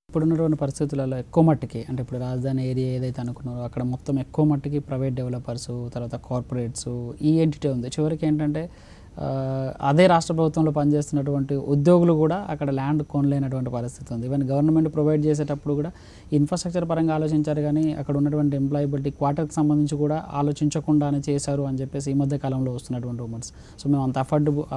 ఇప్పుడున్నటువంటి పరిస్థితులలో ఎక్కువ మట్టుకి అంటే ఇప్పుడు రాజధాని ఏరియా ఏదైతే అనుకున్నారో అక్కడ మొత్తం ఎక్కువ మట్టుకి ప్రైవేట్ డెవలపర్స్ తర్వాత కార్పొరేట్స్ ఈ ఎంటిటీ ఉంది. చివరికి ఏంటంటే అదే రాష్ట్ర ప్రభుత్వంలో పనిచేస్తున్నటువంటి ఉద్యోగులు కూడా అక్కడ ల్యాండ్ కొనలేనటువంటి పరిస్థితి ఉంది. ఈవెన్ గవర్నమెంట్ ప్రొవైడ్ చేసేటప్పుడు కూడా ఇన్ఫ్రాస్ట్రక్చర్ పరంగా ఆలోచించారు, కానీ అక్కడ ఉన్నటువంటి ఎంప్లాయబిలిటీ క్వార్టర్కి సంబంధించి కూడా ఆలోచించకుండానే చేశారు అని చెప్పేసి ఈ మధ్య కాలంలో వస్తున్నటువంటి రూమర్స్. సో మేము అంత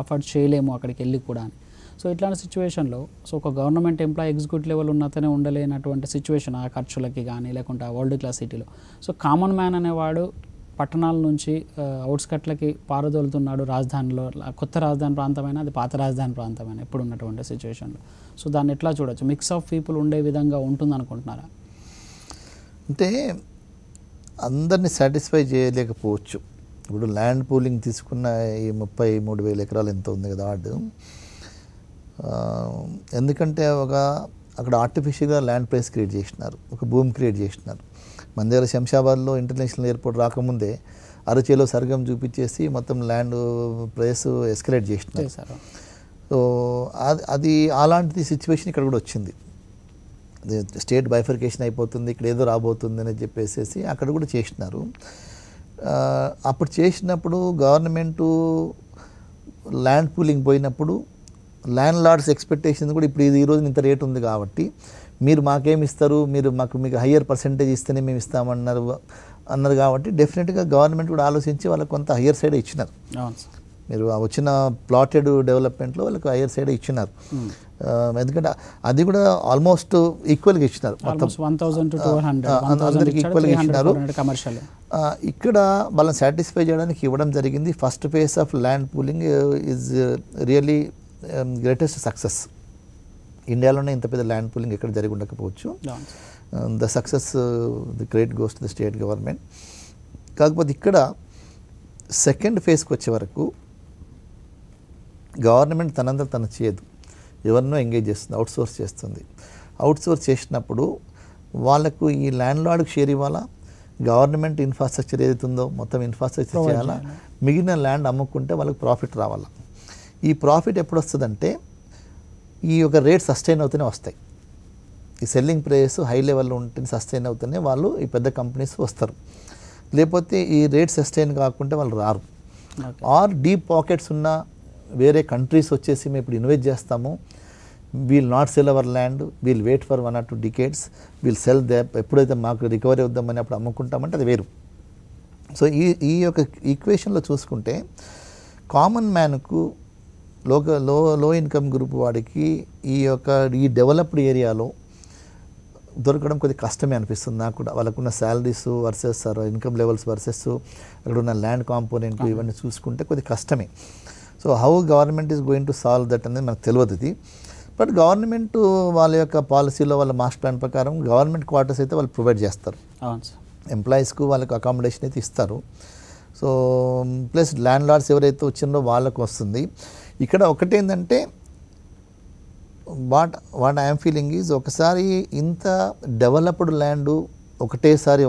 అఫోర్డ్ చేయలేము అక్కడికి వెళ్ళి కూడా అని. సో ఇట్లాంటి సిచ్యువేషన్లో ఒక గవర్నమెంట్ ఎంప్లాయీ ఎగ్జిక్యూటివ్ లెవెల్ ఉన్నతనే ఉండలేనటువంటి సిచ్యువేషన్ ఆ ఖర్చులకి కానీ లేకుంటే ఆ వరల్డ్ క్లాస్ సిటీలో. సో కామన్ మ్యాన్ అనేవాడు పట్టణాల నుంచి అవుట్స్కట్లకి పారదోలుతున్నాడు రాజధానిలో. కొత్త రాజధాని ప్రాంతమైన అది పాత రాజధాని ప్రాంతమైన ఇప్పుడు ఉన్నటువంటి సిచ్యువేషన్లో. సో దాన్ని ఎట్లా చూడొచ్చు? మిక్స్ ఆఫ్ పీపుల్ ఉండే విధంగా ఉంటుంది అనుకుంటున్నారా? అంటే అందరినీ సాటిస్ఫై చేయలేకపోవచ్చు. ఇప్పుడు ల్యాండ్ పూలింగ్ తీసుకున్న ఈ 33,000 ఎకరాలు ఎంత ఉంది కదా వార్డు, ఎందుకంటే అక్కడ ఆర్టిఫిషియల్గా ల్యాండ్ ప్రైస్ క్రియేట్ చేసినారు, ఒక భూమి క్రియేట్ చేసినారు. మన దగ్గర శంషాబాద్లో ఇంటర్నేషనల్ ఎయిర్పోర్ట్ రాకముందే అరచేలో సర్గం చూపించేసి మొత్తం ల్యాండ్ ప్రైస్ ఎస్కలేట్ చేసినారు. సో అది అలాంటి సిచ్యువేషన్ ఇక్కడ కూడా వచ్చింది. స్టేట్ బైఫర్కేషన్ అయిపోతుంది, ఇక్కడ ఏదో రాబోతుంది అని చెప్పేసి అక్కడ కూడా చేసినారు. అప్పుడు చేసినప్పుడు గవర్నమెంటు ల్యాండ్ పూలింగ్ పోయినప్పుడు ల్యాండ్ లార్డ్స్ ఎక్స్పెక్టేషన్ కూడా ఇప్పుడు ఈ రోజు ఇంత రేటు ఉంది కాబట్టి మీరు మాకేమి ఇస్తారు, మీకు హయ్యర్ పర్సెంటేజ్ ఇస్తేనే మేము అన్నారు కాబట్టి డెఫినెట్గా గవర్నమెంట్ కూడా ఆలోచించి వాళ్ళకి కొంత హయ్యర్ సైడ్ ఇచ్చినారు. మీరు వచ్చిన ప్లాటెడ్ డెవలప్మెంట్లో వాళ్ళకి హయ్యర్ సైడ్ ఇచ్చినారు. ఎందుకంటే అది కూడా ఆల్మోస్ట్ ఈక్వల్గా ఇచ్చినారు, అందరికి ఈక్వల్గా ఇచ్చినారు. ఇక్కడ వాళ్ళని సాటిస్ఫై చేయడానికి ఇవ్వడం జరిగింది. First phase of land pooling is really greatest success. ఇండియాలోనే ఇంత పెద్ద ల్యాండ్ పూలింగ్ ఎక్కడ జరిగి ఉండకపోవచ్చు. The success the credit goes to the state government. కాకపోతే ఇక్కడ సెకండ్ ఫేజ్కి వచ్చే వరకు గవర్నమెంట్ తనంతా తను చేయదు, ఎవరినో ఎంగేజ్ చేస్తుంది, అవుట్సోర్స్ చేస్తుంది. అవుట్సోర్స్ చేసినప్పుడు వాళ్ళకు ఈ ల్యాండ్ లార్డ్కి షేర్ ఇవ్వాలా, గవర్నమెంట్ ఇన్ఫ్రాస్ట్రక్చర్ ఏదైతే ఉందో మొత్తం ఇన్ఫ్రాస్ట్రక్చర్ చేయాలా, మిగిలిన ల్యాండ్ అమ్ముకుంటే వాళ్ళకి ప్రాఫిట్ రావాలా. ఈ ప్రాఫిట్ ఎప్పుడు వస్తుందంటే ఈ యొక్క రేట్ సస్టైన్ అవుతూనే వస్తాయి. ఈ సెల్లింగ్ ప్రైస్ హై లెవెల్లో ఉంటే సస్టైన్ అవుతూనే వాళ్ళు ఈ పెద్ద కంపెనీస్ వస్తారు. లేకపోతే ఈ రేట్ సస్టైన్ కాకుంటే వాళ్ళు రారు. ఆర్ డీప్ పాకెట్స్ ఉన్న వేరే కంట్రీస్ వచ్చేసి మేము ఇప్పుడు ఇన్వెస్ట్ చేస్తాము, we'll not sell our land, we'll wait for 1 or 2 decades, we'll sell they, ఎప్పుడైతే మాకు రికవరీ అవుద్దామని అప్పుడు అమ్ముకుంటామంటే అది వేరు. సో ఈ యొక్క ఈక్వేషన్లో చూసుకుంటే కామన్ మ్యాన్కు లో ఇన్కమ్ గ్రూప్ వాడికి ఈ డెవలప్డ్ ఏరియాలో దొరకడం కొద్దిగా కష్టమే అనిపిస్తుంది నాకు కూడా. వాళ్ళకున్న salaries versus income levels versus అక్కడ ఉన్న ల్యాండ్ కాంపోనెంట్ ఇవన్నీ చూసుకుంటే కొద్దిగా కష్టమే. So how government is going to solve that అనేది మనకు తెలియదు ఇది. బట్ గవర్నమెంట్ వాళ్ళ యొక్క పాలసీలో వాళ్ళ మాస్టర్ ప్లాన్ ప్రకారం గవర్నమెంట్ క్వార్టర్స్ అయితే వాళ్ళు ప్రొవైడ్ చేస్తారు, ఎంప్లాయీస్కు వాళ్ళకు అకామిడేషన్ అయితే ఇస్తారు. సో ప్లస్ ల్యాండ్ లార్డ్స్ ఎవరైతే వచ్చిందో వాళ్ళకు వస్తుంది. ఇక్కడ ఒకటేంటంటే వాట్ ఐఎమ్ ఫీలింగ్ ఈజ్ ఒకసారి ఇంత డెవలప్డ్ ల్యాండ్ ఒకటేసారి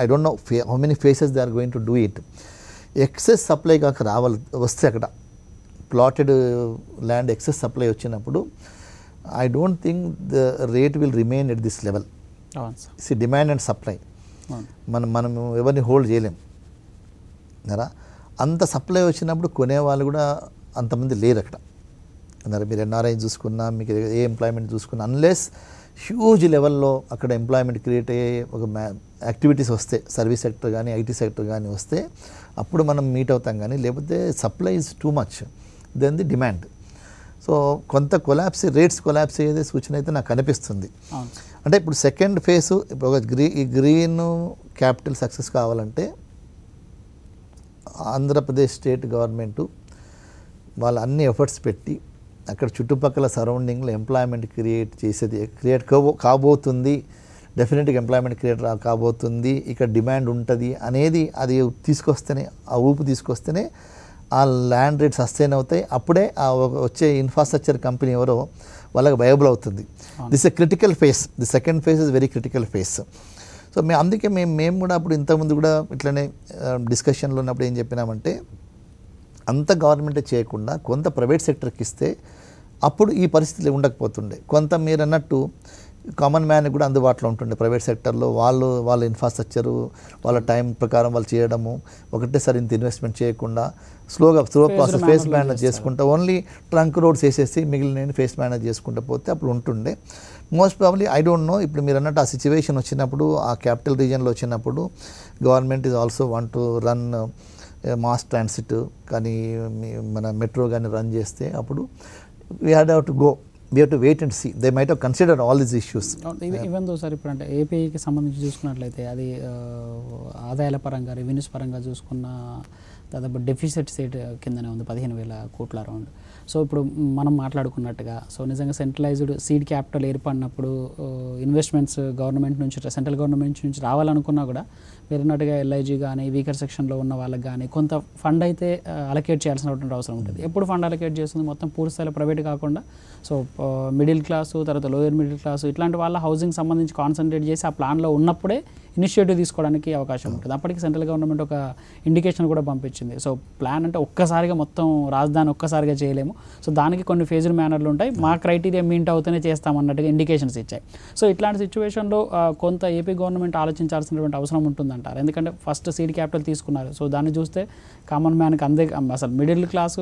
I don't know how many phases they are going to do it. Excess supply కాక వస్తే అక్కడ ప్లాటెడ్ ల్యాండ్ ఎక్సెస్ సప్లై వచ్చినప్పుడు I don't think the rate will remain at this level. Demand and supply మనం ఎవరిని hold చేయలేం కదా. అంత supply వచ్చినప్పుడు కొనేవాళ్ళు కూడా అంతమంది లేరు అక్కడ. మీరు ఎన్ఆర్ఐ చూసుకున్నా, మీకు ఏ ఎంప్లాయ్మెంట్ చూసుకున్నా, అన్లెస్ హ్యూజ్ లెవెల్లో అక్కడ ఎంప్లాయ్మెంట్ క్రియేట్ అయ్యే ఒక యాక్టివిటీస్ వస్తే, సర్వీస్ సెక్టర్ కానీ ఐటీ సెక్టర్ కానీ వస్తే అప్పుడు మనం మీట్ అవుతాం. కానీ లేకపోతే supply is too much then the demand. So కొంత రేట్స్ కొలాప్స్ అయ్యేదే సూచన అయితే నాకు అనిపిస్తుంది. అంటే ఇప్పుడు సెకండ్ ఫేజ్ ఇప్పుడు ఒక గ్రీన్ క్యాపిటల్ సక్సెస్ కావాలంటే ఆంధ్రప్రదేశ్ స్టేట్ గవర్నమెంటు వాళ్ళు అన్ని ఎఫర్ట్స్ పెట్టి అక్కడ చుట్టుపక్కల సరౌండింగ్లో ఎంప్లాయ్మెంట్ క్రియేట్ కాబోతుంది. డెఫినెట్గా ఎంప్లాయ్మెంట్ క్రియేట్ కాబోతుంది, ఇక్కడ డిమాండ్ ఉంటుంది అనేది అది తీసుకొస్తేనే, ఆ ఊపు తీసుకొస్తేనే ఆ ల్యాండ్ రేట్ సస్టైన్ అవుతాయి. అప్పుడే ఆ వచ్చే ఇన్ఫ్రాస్ట్రక్చర్ కంపెనీ ఎవరో వాళ్ళకి వయబుల్ అవుతుంది. This a critical face. The second phase is very critical phase. So అందుకే మేము కూడా అప్పుడు ఇంతకుముందు కూడా ఇట్లనే డిస్కషన్లో ఉన్నప్పుడు ఏం చెప్పినామంటే అంత గవర్నమెంటే చేయకుండా కొంత ప్రైవేట్ సెక్టర్కి ఇస్తే అప్పుడు ఈ పరిస్థితులు ఉండకపోతుండే. కొంత మీరు అన్నట్టు కామన్ మ్యాన్ కూడా అందుబాటులో ఉంటుండే ప్రైవేట్ సెక్టర్లో. వాళ్ళ ఇన్ఫ్రాస్ట్రక్చరు వాళ్ళ టైం ప్రకారం వాళ్ళు చేయడము, ఒకటేసారి ఇంత ఇన్వెస్ట్మెంట్ చేయకుండా స్లో ప్రాసెస్ ఫేస్ మేనేజ్ చేసుకుంటా ఓన్లీ ట్రంక్ రోడ్స్ వేసేసి మిగిలిన ఫేస్ మేనేజ్ చేసుకుంటూ పోతే అప్పుడు ఉంటుండే. Most probably I don't no, ఇప్పుడు మీరు అన్నట్టు ఆ సిచ్యువేషన్ వచ్చినప్పుడు, ఆ క్యాపిటల్ రీజియన్లో వచ్చినప్పుడు government is also want to run mass transit కానీ మన మెట్రో కానీ రన్ చేస్తే అప్పుడు we had to go, we have to wait and see. They might have considered all these issues. Even though sir ఇప్పుడు అంటే ఏపీకి సంబంధించి చూసుకున్నట్లయితే అది ఆదాయాల పరంగా రెవెన్యూస్ పరంగా చూసుకున్న దాదాపు డెఫిసిట్ స్టేట్ కిందనే ఉంది, 15,000 కోట్ల అరౌండ్. సో ఇప్పుడు మనం మాట్లాడుకున్నట్టుగా సో నిజంగా సెంట్రలైజ్డ్ సీడ్ క్యాపిటల్ ఏర్పడినప్పుడు ఇన్వెస్ట్మెంట్స్ గవర్నమెంట్ నుంచి సెంట్రల్ గవర్నమెంట్ నుంచి రావాలనుకున్నా కూడా మీరు అన్నట్టుగా ఎల్ఐజీ కానీ వీకర్ సెక్షన్లో ఉన్న వాళ్ళకి కానీ కొంత ఫండ్ అయితే అలొకేట్ చేయాల్సినటువంటి అవసరం ఉంటుంది. ఎప్పుడు ఫండ్ అలొకేట్ చేస్తుంది మొత్తం పూర్తి స్థాయిలో ప్రైవేట్ కాకుండా సో మిడిల్ క్లాసు తర్వాత లోయర్ మిడిల్ క్లాసు ఇట్లాంటి వాళ్ళ హౌసింగ్ సంబంధించి కాన్సన్ట్రేట్ చేసి ఆ ప్లాన్లో ఉన్నప్పుడే ఇనిషియేటివ్ తీసుకోవడానికి అవకాశం ఉంటుంది. అప్పటికి సెంట్రల్ గవర్నమెంట్ ఒక ఇండికేషన్ కూడా పంపించింది. సో ప్లాన్ అంటే ఒక్కసారిగా మొత్తం రాజధాని ఒక్కసారిగా చేయలేము, సో దానికి కొన్ని ఫేజ్డ్ మేనర్లు ఉంటాయి, మా క్రైటీరియా మీట్ అవుతూనే చేస్తామన్నట్టుగా ఇండికేషన్స్ ఇచ్చాయి. సో ఇట్లాంటి సిచ్యువేషన్లో కొంత ఏపీ గవర్నమెంట్ ఆలోచించాల్సినటువంటి అవసరం ఉంటుందంటారు. ఎందుకంటే ఫస్ట్ సీడ్ క్యాపిటల్ తీసుకున్నారు, సో దాన్ని చూస్తే కామన్ మ్యాన్కి అసలు middle class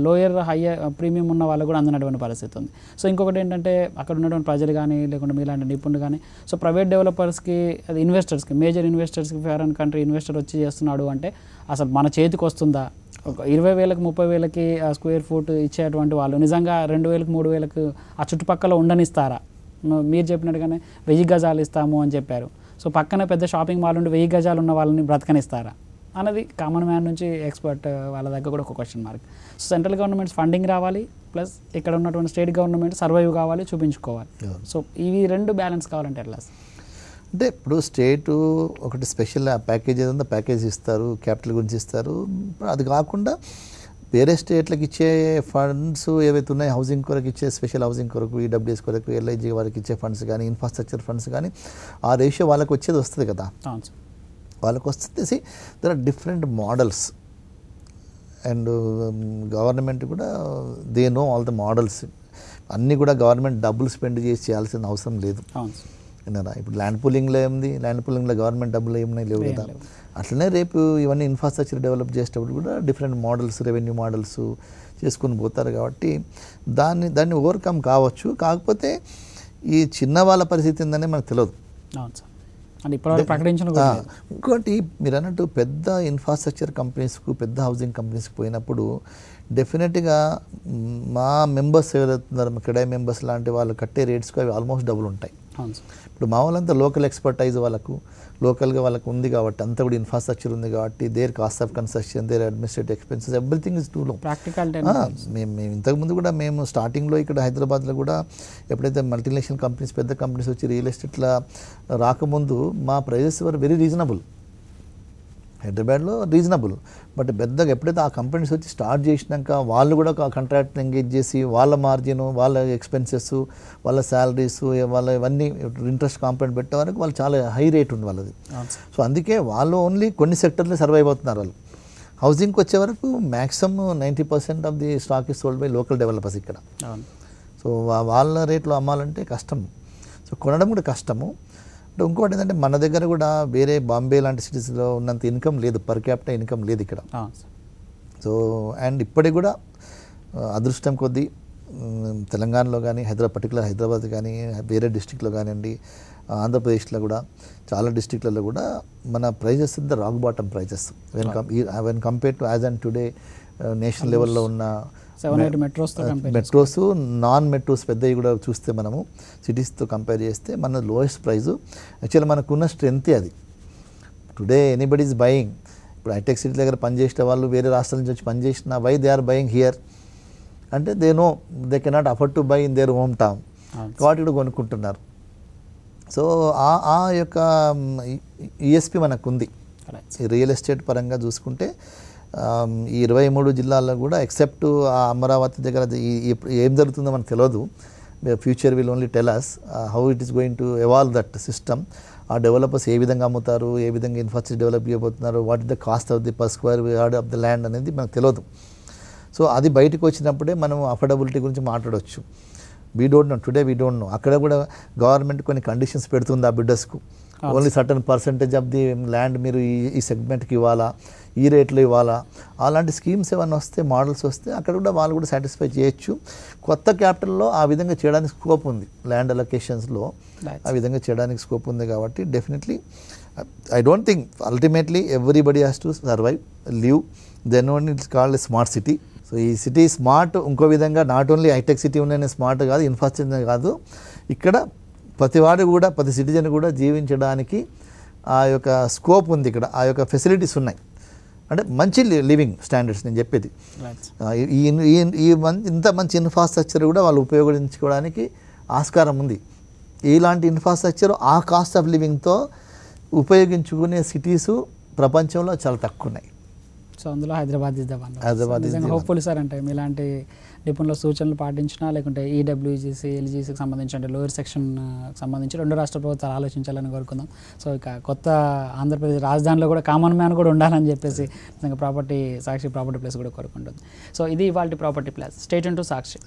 lower higher premium ఉన్న వాళ్ళు కూడా అందినటువంటి పరిస్థితి ఉంది. సో ఇంకొకటి ఏంటంటే అక్కడ ఉన్నటువంటి ప్రజలు కానీ లేకుంటే మీలాంటి నిపుణులు కానీ సో ప్రైవేట్ డెవలపర్స్కి అది ఇన్వెస్టర్స్కి మేజర్ ఇన్వెస్టర్స్కి ఫారెన్ కంట్రీ ఇన్వెస్టర్ వచ్చి చేస్తున్నాడు అంటే అసలు మన చేతికి వస్తుందా? ఒక 20,000 30,000 స్క్వేర్ ఫుట్ ఇచ్చేటువంటి వాళ్ళు నిజంగా 2,000 3,000 ఆ చుట్టుపక్కల ఉండనిస్తారా? మీరు చెప్పినట్టుగానే 1000 గజాలు ఇస్తాము అని చెప్పారు. సో పక్కనే పెద్ద షాపింగ్ మాల్ ఉండి 1000 గజాలు ఉన్న వాళ్ళని బ్రతకనిస్తారా అన్నది కామన్ మ్యాన్ నుంచి ఎక్స్పర్ట్ వాళ్ళ దగ్గర కూడా ఒక question mark. So central government funding రావాలి, ప్లస్ ఇక్కడ ఉన్నటువంటి స్టేట్ గవర్నమెంట్ సర్వైవ్ కావాలి, చూపించుకోవాలి. సో ఇవి రెండు బ్యాలెన్స్ కావాలంటే ఎట్లా? అంటే ఇప్పుడు స్టేటు ఒకటి స్పెషల్ ప్యాకేజ్ ఏదైనా ప్యాకేజ్ ఇస్తారు, క్యాపిటల్ గురించి ఇస్తారు. అది కాకుండా వేరే స్టేట్లకు ఇచ్చే ఫండ్స్ ఏవైతే ఉన్నాయో హౌసింగ్ కొరకు ఇచ్చే స్పెషల్ హౌసింగ్ కొరకు ఈడబ్ల్యూఎస్ కొరకు ఎల్ఐజీ వారికి ఇచ్చే ఫండ్స్ కానీ ఇన్ఫ్రాస్ట్రక్చర్ ఫండ్స్ కానీ ఆ రేషియో వాళ్ళకి వచ్చేది వస్తుంది కదా. వాళ్ళకి వస్తుంది. There are different models and government కూడా they know all the models. అన్నీ కూడా గవర్నమెంట్ డబ్బులు స్పెండ్ చేసి చేయాల్సిన అవసరం లేదు. విన్నారా? ఇప్పుడు ల్యాండ్ పూలింగ్లో ఏముంది, ల్యాండ్ పూలింగ్లో గవర్నమెంట్ డబ్బులు ఏమున్నాయి, లేవు కదా. అట్లనే రేపు ఇవన్నీ ఇన్ఫ్రాస్ట్రక్చర్ డెవలప్ చేసేటప్పుడు కూడా డిఫరెంట్ మోడల్స్ రెవెన్యూ మోడల్స్ చేసుకుని పోతారు. కాబట్టి దాన్ని ఓవర్కమ్ కావచ్చు. కాకపోతే ఈ చిన్న వాళ్ళ పరిస్థితి ఏందని మనకు తెలియదు. ఇంకోటి మీరు అన్నట్టు పెద్ద ఇన్ఫ్రాస్ట్రక్చర్ కంపెనీస్కు పెద్ద హౌసింగ్ కంపెనీస్కి పోయినప్పుడు డెఫినెట్గా మా మెంబర్స్ ఎవరైతున్నారు కిడాయి మెంబర్స్ లాంటి వాళ్ళు కట్టే రేట్స్కి అవి ఆల్మోస్ట్ డబుల్ ఉంటాయి. ఇప్పుడు మా వాళ్ళంతా లోకల్ ఎక్స్పర్టైజ్ వాళ్ళకు లోకల్గా వాళ్ళకు ఉంది కాబట్టి అంతా కూడా ఇన్ఫ్రాస్ట్రక్చర్ ఉంది కాబట్టి their cost of construction their administrative expenses everything is too low. మేము ఇంతకుముందు కూడా మేము స్టార్టింగ్లో ఇక్కడ హైదరాబాద్లో కూడా ఎప్పుడైతే మల్టీనేషనల్ కంపెనీస్ పెద్ద కంపెనీస్ వచ్చి రియల్ ఎస్టేట్లో రాకముందు మా ప్రైజెస్ వర్ వెరీ రీజనబుల్. హైదరాబాద్లో రీజనబుల్, బట్ పెద్దగా ఎప్పుడైతే ఆ కంపెనీస్ వచ్చి స్టార్ట్ చేసినాక వాళ్ళు కూడా కాంట్రాక్ట్ని ఎంగేజ్ చేసి వాళ్ళ మార్జిన్ వాళ్ళ ఎక్స్పెన్సెస్ వాళ్ళ శాలరీస్ వాళ్ళ ఇవన్నీ ఇంట్రెస్ట్ కాంపౌండ్ పెట్టే వరకు వాళ్ళు చాలా హై రేట్ ఉంది వాళ్ళది. సో అందుకే వాళ్ళు ఓన్లీ కొన్ని సెక్టర్లో సర్వైవ్ అవుతున్నారు. వాళ్ళు హౌసింగ్కి వచ్చే వరకు maximum 90% of the stock is sold by local developers ఇక్కడ. సో వాళ్ళ రేట్లో అమ్మాలంటే కష్టం, సో కొనడం కూడా కష్టము. ఇంకోటి ఏంటంటే మన దగ్గర కూడా వేరే బాంబే లాంటి సిటీస్లో ఉన్నంత ఇన్కమ్ లేదు, పర్ క్యాపిటల్ ఇన్కమ్ లేదు ఇక్కడ. సో అండ్ ఇప్పటికి కూడా అదృష్టం కొద్దీ తెలంగాణలో కానీ పర్టికులర్ హైదరాబాద్ కానీ వేరే డిస్ట్రిక్ట్లో కానివ్వండి ఆంధ్రప్రదేశ్లో కూడా చాలా డిస్ట్రిక్ట్లలో కూడా మన prices in the rock bottom prices when compare to as and today national లెవెల్లో ఉన్న మెట్రోస్ నాన్ మెట్రోస్ పెద్దవి కూడా చూస్తే మనము సిటీస్తో కంపేర్ చేస్తే మన లోయెస్ట్ ప్రైజు. యాక్చువల్లీ మనకున్న స్ట్రెంతే అది. Today anybody is buying. ఇప్పుడు హైటెక్ సిటీ దగ్గర పనిచేసిన వాళ్ళు వేరే రాష్ట్రాల నుంచి వచ్చి పనిచేసిన why they are buying here అంటే they know they cannot afford to buy in their home town, కాబట్టి కూడా కొనుక్కుంటున్నారు. సో ఆ యొక్క ఈఎస్పి మనకు ఉంది. రియల్ ఎస్టేట్ పరంగా చూసుకుంటే ఈ 23 జిల్లాల్లో కూడా ఎక్సెప్ట్ ఆ అమరావతి దగ్గర ఏం జరుగుతుందో మనకు తెలియదు. Future will only tell us how it is going to evolve that system. ఆ డెవలపర్స్ ఏ విధంగా అమ్ముతారు, ఏ విధంగా ఇన్ఫ్రాస్ట్రక్చర్ డెవలప్ చేయబోతున్నారు, what is the cost of the per square yard of the land అనేది మనకు తెలియదు. సో అది బయటకు వచ్చినప్పుడే మనం అఫోర్డబిలిటీ గురించి మాట్లాడవచ్చు. We don't know, today we don't know. అక్కడ కూడా గవర్నమెంట్ కొన్ని కండిషన్స్ పెడుతుంది ఆ బిడ్డర్స్కు. Only certain percentage of the land మీరు ఈ సెగ్మెంట్కి ఇవ్వాలా, ఈ రేట్లో ఇవ్వాలా. అలాంటి స్కీమ్స్ ఏమైనా వస్తే, మోడల్స్ వస్తే అక్కడ కూడా వాళ్ళు కూడా సాటిస్ఫై చేయొచ్చు. కొత్త క్యాపిటల్లో ఆ విధంగా చేయడానికి స్కోప్ ఉంది, ల్యాండ్ అలొకేషన్స్లో ఆ విధంగా చేయడానికి స్కోప్ ఉంది. కాబట్టి definitely I don't think ultimately everybody has to survive, live, then only it's called smart city. So ఈ సిటీ స్మార్ట్ ఇంకో విధంగా నాట్ ఓన్లీ హైటెక్ సిటీ ఉన్న స్మార్ట్ కాదు, ఇన్ఫ్రాస్ట్రక్చర్ కాదు, ఇక్కడ ప్రతివాడు కూడా, ప్రతి సిటిజన్ కూడా జీవించడానికి ఆ యొక్క స్కోప్ ఉంది, ఇక్కడ ఆ యొక్క ఫెసిలిటీస్ ఉన్నాయి. అంటే మంచి లివింగ్ స్టాండర్డ్స్ నేను చెప్పేది. ఇంత మంచి ఇన్ఫ్రాస్ట్రక్చర్ కూడా వాళ్ళు ఉపయోగించుకోవడానికి ఆస్కారం ఉంది. ఇలాంటి ఇన్ఫ్రాస్ట్రక్చర్ ఆ కాస్ట్ ఆఫ్ లివింగ్తో ఉపయోగించుకునే సిటీసు ప్రపంచంలో చాలా తక్కువ ఉన్నాయి. సో అందులో హైదరాబాద్ నిజంగా హోప్ఫుల్ సార్. అంటే మీలాంటి నిపుణుల సూచనలు పాటించినా, లేకుంటే ఈడబ్ల్యూజీసీ, ఎల్జీసీకి సంబంధించి అంటే లోయర్ సెక్షన్ సంబంధించి 2 రాష్ట్ర ప్రభుత్వాలు ఆలోచించాలని కోరుకుందాం. సో ఇక కొత్త ఆంధ్రప్రదేశ్ రాజధానిలో కూడా కామన్ మ్యాన్ కూడా ఉండాలని చెప్పేసి నిజంగా సాక్షి ప్రాపర్టీ ప్లేస్ కూడా కోరుకుంటుంది. సో ఇది ఇవాల్టి property place. Stay tune to Sakshi.